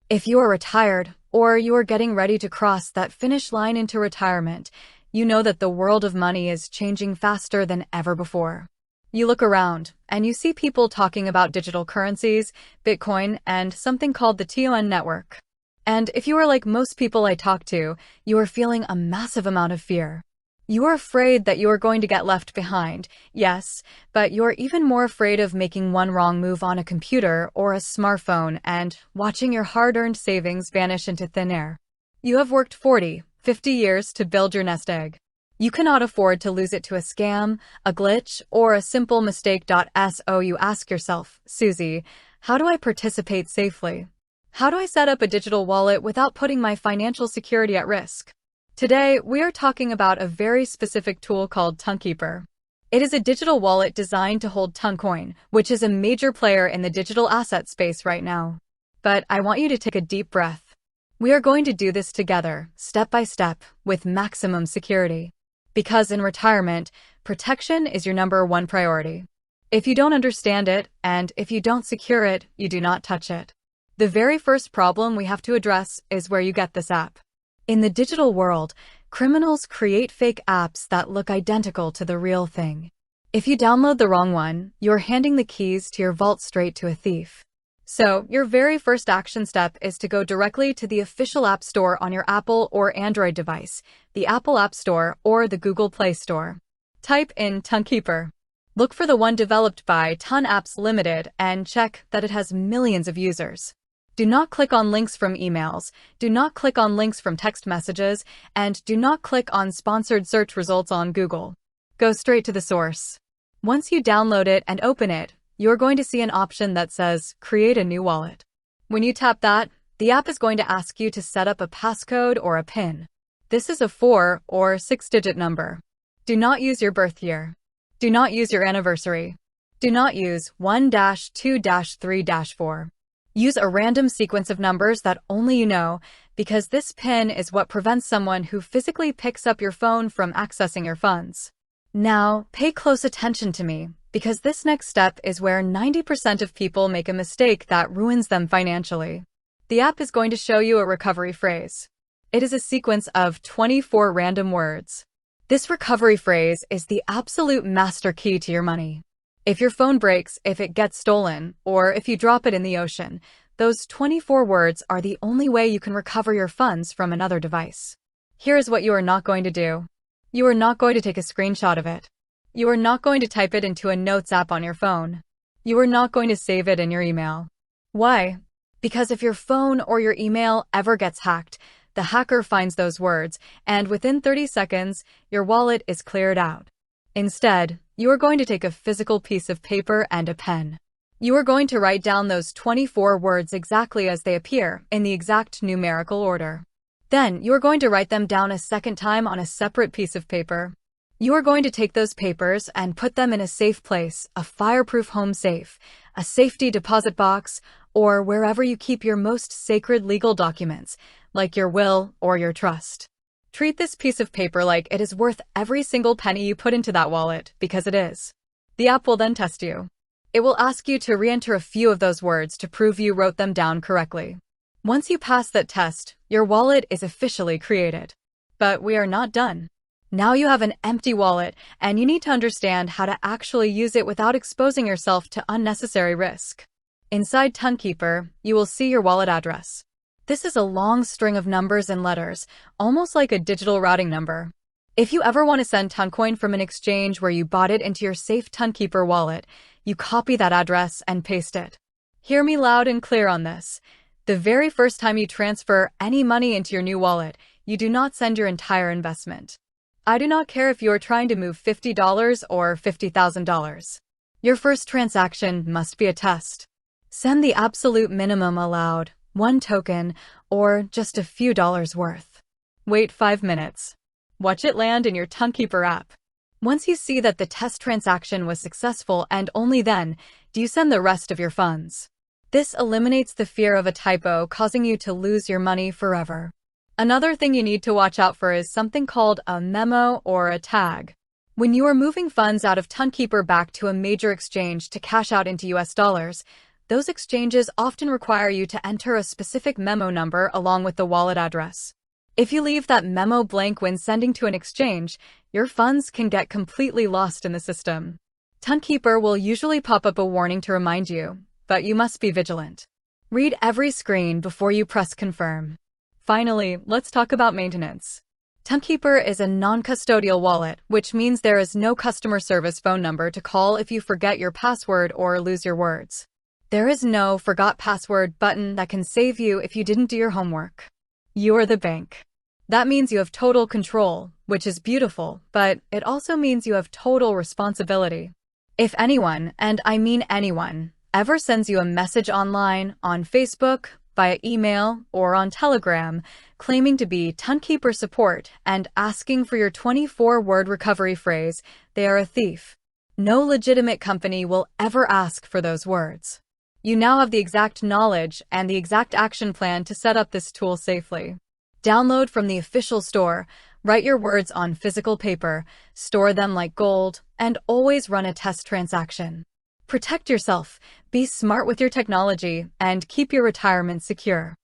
If you are retired, or you are getting ready to cross that finish line into retirement, you know that the world of money is changing faster than ever before. You look around, and you see people talking about digital currencies, Bitcoin, and something called the Toncoin network. And if you are like most people I talk to, you are feeling a massive amount of fear. You are afraid that you are going to get left behind, yes, but you're even more afraid of making one wrong move on a computer or a smartphone and watching your hard-earned savings vanish into thin air. You have worked 40, 50 years to build your nest egg. You cannot afford to lose it to a scam, a glitch, or a simple mistake. So you ask yourself, Susie, how do I participate safely? How do I set up a digital wallet without putting my financial security at risk? Today, we are talking about a very specific tool called Tonkeeper. It is a digital wallet designed to hold Toncoin, which is a major player in the digital asset space right now. But I want you to take a deep breath. We are going to do this together, step by step, with maximum security. Because in retirement, protection is your #1 priority. If you don't understand it, and if you don't secure it, you do not touch it. The very first problem we have to address is where you get this app. In the digital world, criminals create fake apps that look identical to the real thing. If you download the wrong one, you're handing the keys to your vault straight to a thief. So, your very first action step is to go directly to the official App Store on your Apple or Android device, the Apple App Store or the Google Play Store. Type in Tonkeeper. Look for the one developed by Ton Apps Limited and check that it has millions of users. Do not click on links from emails, do not click on links from text messages, and do not click on sponsored search results on Google. Go straight to the source. Once you download it and open it, you're going to see an option that says Create a new wallet. When you tap that, the app is going to ask you to set up a passcode or a PIN. This is a 4 or 6-digit number. Do not use your birth year. Do not use your anniversary. Do not use 1-2-3-4. Use a random sequence of numbers that only you know, because this PIN is what prevents someone who physically picks up your phone from accessing your funds. Now, pay close attention to me, because this next step is where 90% of people make a mistake that ruins them financially. The app is going to show you a recovery phrase. It is a sequence of 24 random words. This recovery phrase is the absolute master key to your money. If your phone breaks, if it gets stolen, or if you drop it in the ocean, those 24 words are the only way you can recover your funds from another device. Here is what you are not going to do. You are not going to take a screenshot of it. You are not going to type it into a notes app on your phone. You are not going to save it in your email. Why? Because if your phone or your email ever gets hacked, the hacker finds those words, and within 30 seconds, your wallet is cleared out. Instead, you are going to take a physical piece of paper and a pen. You are going to write down those 24 words exactly as they appear, in the exact numerical order. Then, you are going to write them down a second time on a separate piece of paper. You are going to take those papers and put them in a safe place, a fireproof home safe, a safety deposit box, or wherever you keep your most sacred legal documents, like your will or your trust. Treat this piece of paper like it is worth every single penny you put into that wallet, because it is. The app will then test you. It will ask you to re-enter a few of those words to prove you wrote them down correctly. Once you pass that test, your wallet is officially created. But we are not done. Now you have an empty wallet, and you need to understand how to actually use it without exposing yourself to unnecessary risk. Inside Tonkeeper, you will see your wallet address. This is a long string of numbers and letters, almost like a digital routing number. If you ever want to send Toncoin from an exchange where you bought it into your safe Tonkeeper wallet, you copy that address and paste it. Hear me loud and clear on this. The very first time you transfer any money into your new wallet, you do not send your entire investment. I do not care if you are trying to move $50 or $50,000. Your first transaction must be a test. Send the absolute minimum allowed, 1 token, or just a few dollars worth. Wait 5 minutes. Watch it land in your Tonkeeper app. Once you see that the test transaction was successful, and only then, do you send the rest of your funds. This eliminates the fear of a typo causing you to lose your money forever. Another thing you need to watch out for is something called a memo or a tag. When you are moving funds out of Tonkeeper back to a major exchange to cash out into US dollars, Those exchanges often require you to enter a specific memo number along with the wallet address. If you leave that memo blank when sending to an exchange, your funds can get completely lost in the system. Tonkeeper will usually pop up a warning to remind you, but you must be vigilant. Read every screen before you press confirm. Finally, let's talk about maintenance. Tonkeeper is a non-custodial wallet, which means there is no customer service phone number to call if you forget your password or lose your words. There is no forgot password button that can save you if you didn't do your homework. You're the bank. That means you have total control, which is beautiful, but it also means you have total responsibility. If anyone, and I mean anyone, ever sends you a message online, on Facebook, via email, or on Telegram, claiming to be Tonkeeper support and asking for your 24-word recovery phrase, they are a thief. No legitimate company will ever ask for those words. You now have the exact knowledge and the exact action plan to set up this tool safely. Download from the official store, write your words on physical paper, store them like gold, and always run a test transaction. Protect yourself, be smart with your technology, and keep your retirement secure.